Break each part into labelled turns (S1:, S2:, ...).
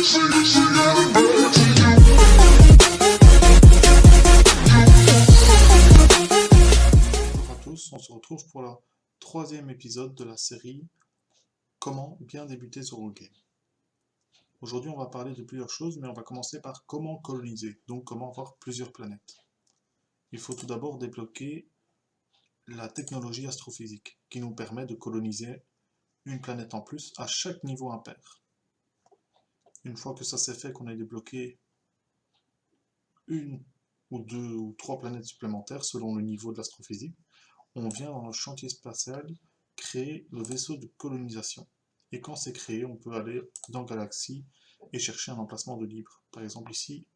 S1: à tous, on se retrouve pour le troisième épisode de la série Comment bien débuter sur Rollgame. Aujourd'hui on va parler de plusieurs choses, mais on va commencer par comment coloniser, donc comment avoir plusieurs planètes. Il faut tout d'abord débloquer la technologie astrophysique, qui nous permet de coloniser une planète en plus à chaque niveau impair. Une fois que ça c'est fait, qu'on ait débloqué une ou deux ou trois planètes supplémentaires selon le niveau de l'astrophysique, on vient dans le chantier spatial créer le vaisseau de colonisation. Et quand c'est créé, on peut aller dans Galaxy et chercher un emplacement de libre. Par exemple ici,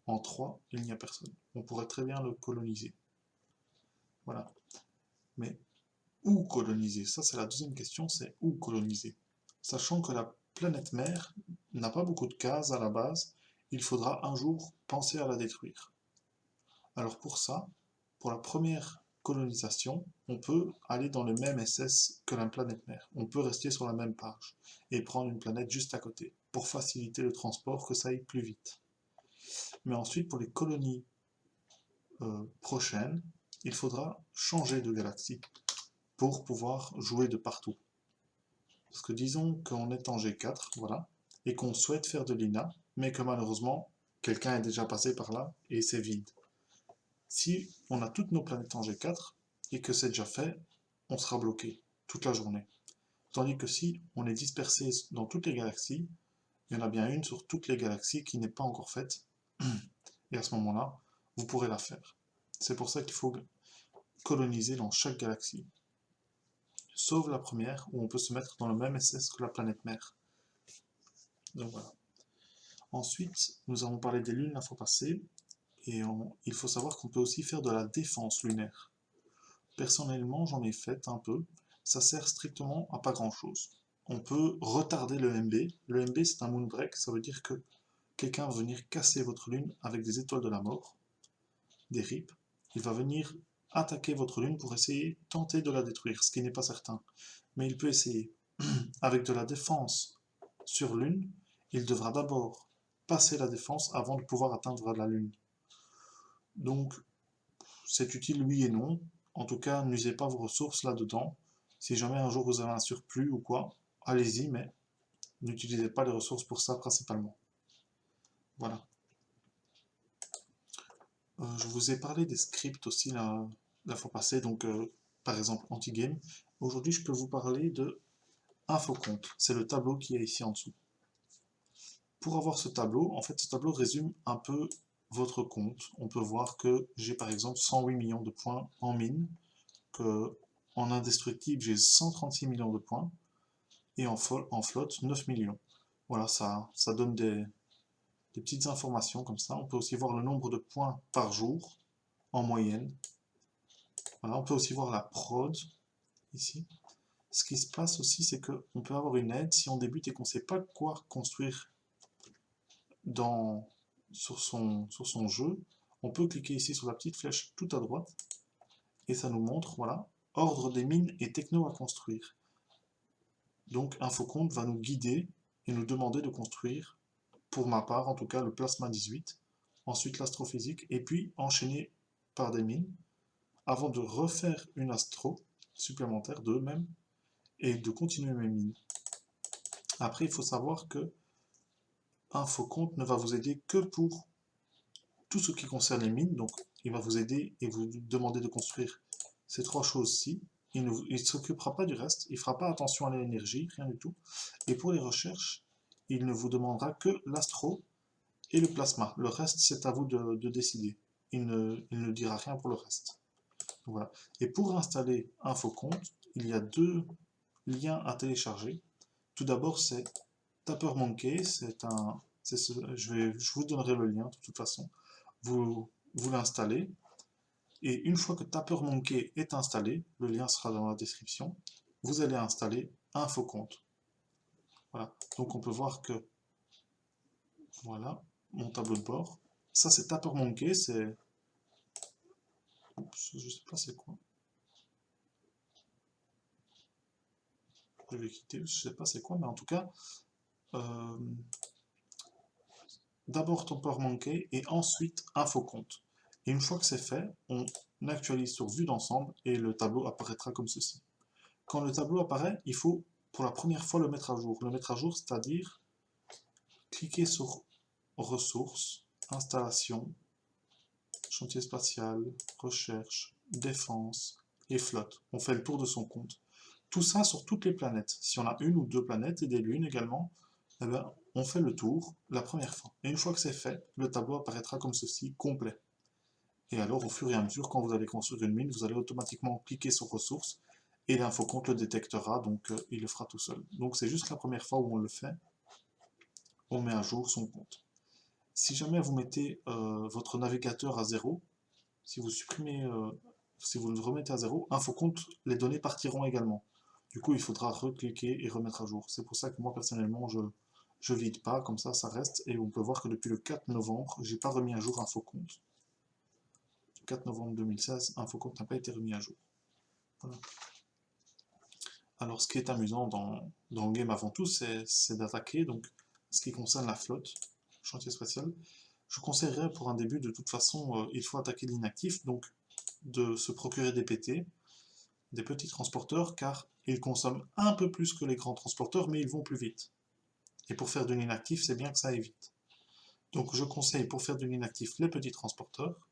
S1: en 3, il n'y a personne. On pourrait très bien le coloniser. Voilà. Mais où coloniser? Ça c'est la deuxième question, c'est où coloniser? Sachant que la planète mère n'a pas beaucoup de cases à la base, il faudra un jour penser à la détruire. Alors pour ça, pour la première colonisation, on peut aller dans le même SS que la planète mère. On peut rester sur la même page et prendre une planète juste à côté pour faciliter le transport, que ça aille plus vite. Mais ensuite, pour les colonies prochaines, il faudra changer de galaxie pour pouvoir jouer de partout. Parce que disons qu'on est en G4, voilà, et qu'on souhaite faire de l'INA, mais que malheureusement, quelqu'un est déjà passé par là et c'est vide. Si on a toutes nos planètes en G4 et que c'est déjà fait, on sera bloqué toute la journée. Tandis que si on est dispersé dans toutes les galaxies, il y en a bien une sur toutes les galaxies qui n'est pas encore faite, et à ce moment-là, vous pourrez la faire. C'est pour ça qu'il faut coloniser dans chaque galaxie. Sauf la première, où on peut se mettre dans le même SS que la planète mère. Donc voilà. Ensuite, nous avons parlé des lunes la fois passée, et il faut savoir qu'on peut aussi faire de la défense lunaire. Personnellement, j'en ai fait un peu. Ça sert strictement à pas grand chose. On peut retarder le MB. Le MB, c'est un moonbreak. Ça veut dire que quelqu'un va venir casser votre lune avec des étoiles de la mort, des RIP. Il va venir attaquer votre lune pour essayer, tenter de la détruire, ce qui n'est pas certain. Mais il peut essayer. Avec de la défense sur lune, il devra d'abord passer la défense avant de pouvoir atteindre la lune. Donc, c'est utile oui et non. En tout cas, n'usez pas vos ressources là-dedans. Si jamais un jour vous avez un surplus ou quoi, allez-y, mais n'utilisez pas les ressources pour ça principalement. Voilà. Je vous ai parlé des scripts aussi la fois passée, donc par exemple anti-game. Aujourd'hui, je peux vous parler de infocompte. C'est le tableau qui est ici en dessous. Pour avoir ce tableau, en fait, ce tableau résume un peu votre compte. On peut voir que j'ai par exemple 108 millions de points en mine, que en indestructible j'ai 136 millions de points, et en flotte 9 millions. Voilà, ça donne des petites informations comme ça. On peut aussi voir le nombre de points par jour, en moyenne. Voilà, on peut aussi voir la prod, ici. Ce qui se passe aussi, c'est qu'on peut avoir une aide si on débute et qu'on ne sait pas quoi construire sur son jeu. On peut cliquer ici sur la petite flèche tout à droite, et ça nous montre, voilà, ordre des mines et techno à construire. Donc Infocompte va nous guider et nous demander de construire, pour ma part en tout cas, le plasma 18, ensuite l'astrophysique, et puis enchaîner par des mines, avant de refaire une astro supplémentaire d'eux-mêmes, et de continuer mes mines. Après, il faut savoir que Infocompte ne va vous aider que pour tout ce qui concerne les mines, donc il va vous aider et vous demander de construire ces trois choses-ci. Il ne s'occupera pas du reste, il ne fera pas attention à l'énergie, rien du tout. Et pour les recherches, il ne vous demandera que l'astro et le plasma. Le reste, c'est à vous de décider. Il ne dira rien pour le reste. Voilà. Et pour installer Infocompte, il y a deux liens à télécharger. Tout d'abord, c'est TapperMonkey, je vous donnerai le lien de toute façon. Vous l'installez, et une fois que TapperMonkey est installé, le lien sera dans la description, vous allez installer Infocompte. Voilà, donc on peut voir que, voilà, mon tableau de bord. Ça c'est TapperMonkey, c'est... Oups, je sais pas c'est quoi. Je vais quitter, je sais pas c'est quoi, mais en tout cas, d'abord temps peur manqué et ensuite infocompte. Et une fois que c'est fait, on actualise sur vue d'ensemble et le tableau apparaîtra comme ceci. Quand le tableau apparaît, il faut pour la première fois le mettre à jour. Le mettre à jour, c'est-à-dire cliquer sur ressources, installation, chantier spatial, recherche, défense et flotte. On fait le tour de son compte. Tout ça sur toutes les planètes. Si on a une ou deux planètes et des lunes également, eh ben, on fait le tour la première fois. Et une fois que c'est fait, le tableau apparaîtra comme ceci, complet. Et alors, au fur et à mesure, quand vous allez construire une mine, vous allez automatiquement cliquer sur ressources et l'infocompte le détectera, donc il le fera tout seul. Donc c'est juste la première fois où on le fait, on met à jour son compte. Si jamais vous mettez votre navigateur à 0, si vous supprimez, si vous le remettez à 0, infocompte, les données partiront également. Du coup, il faudra recliquer et remettre à jour. C'est pour ça que moi, personnellement, je vide pas, comme ça reste. Et on peut voir que depuis le 4 novembre, j'ai pas remis à jour infocompte. 4 novembre 2016, infocompte n'a pas été remis à jour. Voilà. Alors, ce qui est amusant dans le game avant tout, c'est d'attaquer. Donc, ce qui concerne la flotte, chantier spatial, je conseillerais pour un début, de toute façon, il faut attaquer l'inactif, donc de se procurer des PT, des petits transporteurs, car ils consomment un peu plus que les grands transporteurs, mais ils vont plus vite. Et pour faire de l'inactif, c'est bien que ça aille vite. Donc je conseille pour faire de l'inactif les petits transporteurs,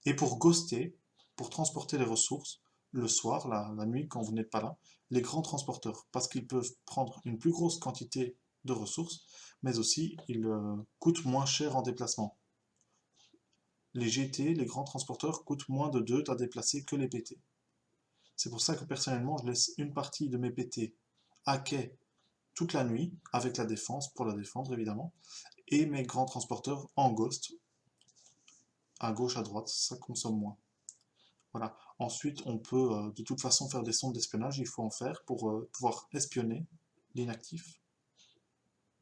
S1: et pour ghoster, pour transporter les ressources, le soir, la nuit, quand vous n'êtes pas là, les grands transporteurs, parce qu'ils peuvent prendre une plus grosse quantité de ressources, mais aussi ils coûtent moins cher en déplacement. Les GT, les grands transporteurs, coûtent moins de 2 à déplacer que les PT. C'est pour ça que personnellement, je laisse une partie de mes PT à quai toute la nuit, avec la défense, pour la défendre évidemment, et mes grands transporteurs en ghost, à gauche, à droite, ça consomme moins. Voilà. Ensuite, on peut de toute façon faire des sondes d'espionnage, il faut en faire pour pouvoir espionner l'inactif.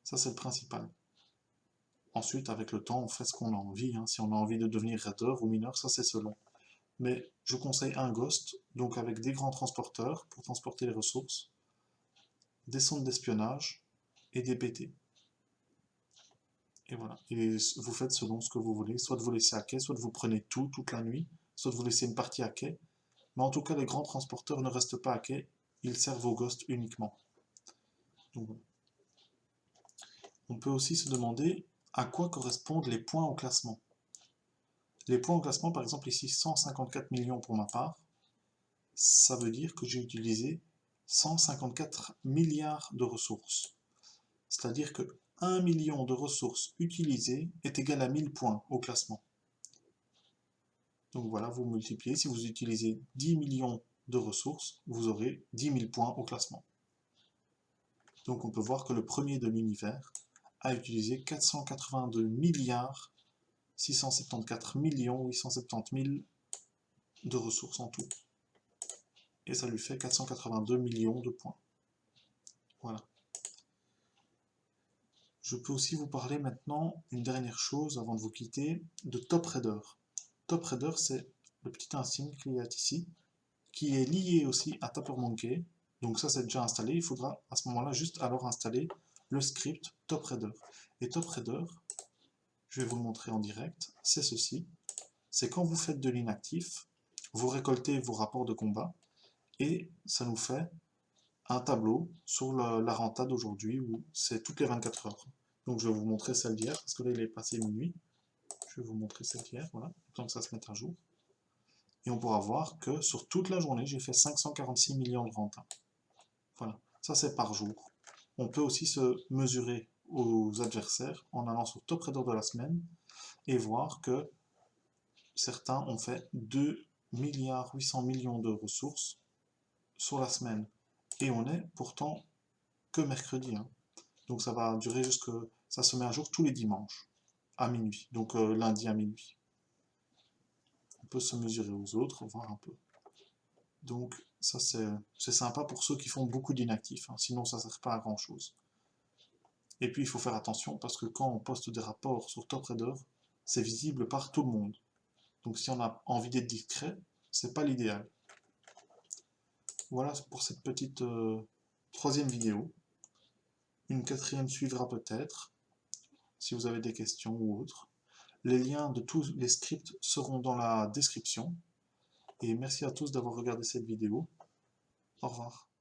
S1: Ça, c'est le principal. Ensuite, avec le temps, on fait ce qu'on a envie. Hein. Si on a envie de devenir raider ou mineur, ça c'est selon. Mais je conseille un ghost, donc avec des grands transporteurs pour transporter les ressources, des sondes d'espionnage et des PT. Et voilà. Et vous faites selon ce que vous voulez, soit de vous laisser à quai, soit de vous prenez tout, toute la nuit, soit de vous laisser une partie à quai. Mais en tout cas, les grands transporteurs ne restent pas à quai, ils servent aux ghosts uniquement. Donc, voilà. On peut aussi se demander à quoi correspondent les points au classement. Les points au classement, par exemple ici 154 millions pour ma part, ça veut dire que j'ai utilisé 154 milliards de ressources. C'est-à-dire que 1 million de ressources utilisées est égal à 1000 points au classement. Donc voilà, vous multipliez. Si vous utilisez 10 millions de ressources, vous aurez 10 000 points au classement. Donc on peut voir que le premier de l'univers a utilisé 482 milliards 674 millions 870 000 de ressources en tout. Et ça lui fait 482 millions de points. Voilà. Je peux aussi vous parler maintenant, une dernière chose avant de vous quitter, de Top Raider. Top Raider, c'est le petit insigne qu'il y a ici, qui est lié aussi à Tapper Monkey. Donc ça, c'est déjà installé. Il faudra à ce moment-là juste alors installer le script Top Raider. Et Top Raider, je vais vous le montrer en direct, c'est ceci. C'est quand vous faites de l'inactif, vous récoltez vos rapports de combat, et ça nous fait un tableau sur la renta d'aujourd'hui où c'est toutes les 24 heures. Donc je vais vous montrer celle d'hier, parce que là il est passé minuit. Je vais vous montrer celle d'hier, voilà, tant que ça se met à jour. Et on pourra voir que sur toute la journée, j'ai fait 546 millions de renta. Voilà, ça c'est par jour. On peut aussi se mesurer aux adversaires en allant sur Top Raider de la semaine et voir que certains ont fait 2 milliards 800 millions de ressources sur la semaine. Et on est pourtant que mercredi. Hein. Donc ça va durer jusque... Ça se met à jour tous les dimanches, à minuit. Donc lundi à minuit. On peut se mesurer aux autres, voir un peu. Donc ça c'est sympa pour ceux qui font beaucoup d'inactifs. Hein. Sinon ça ne sert pas à grand chose. Et puis il faut faire attention parce que quand on poste des rapports sur Top Raider, c'est visible par tout le monde. Donc si on a envie d'être discret, c'est pas l'idéal. Voilà pour cette petite troisième vidéo. Une quatrième suivra peut-être. si vous avez des questions ou autres. Les liens de tous les scripts seront dans la description. Et merci à tous d'avoir regardé cette vidéo. Au revoir.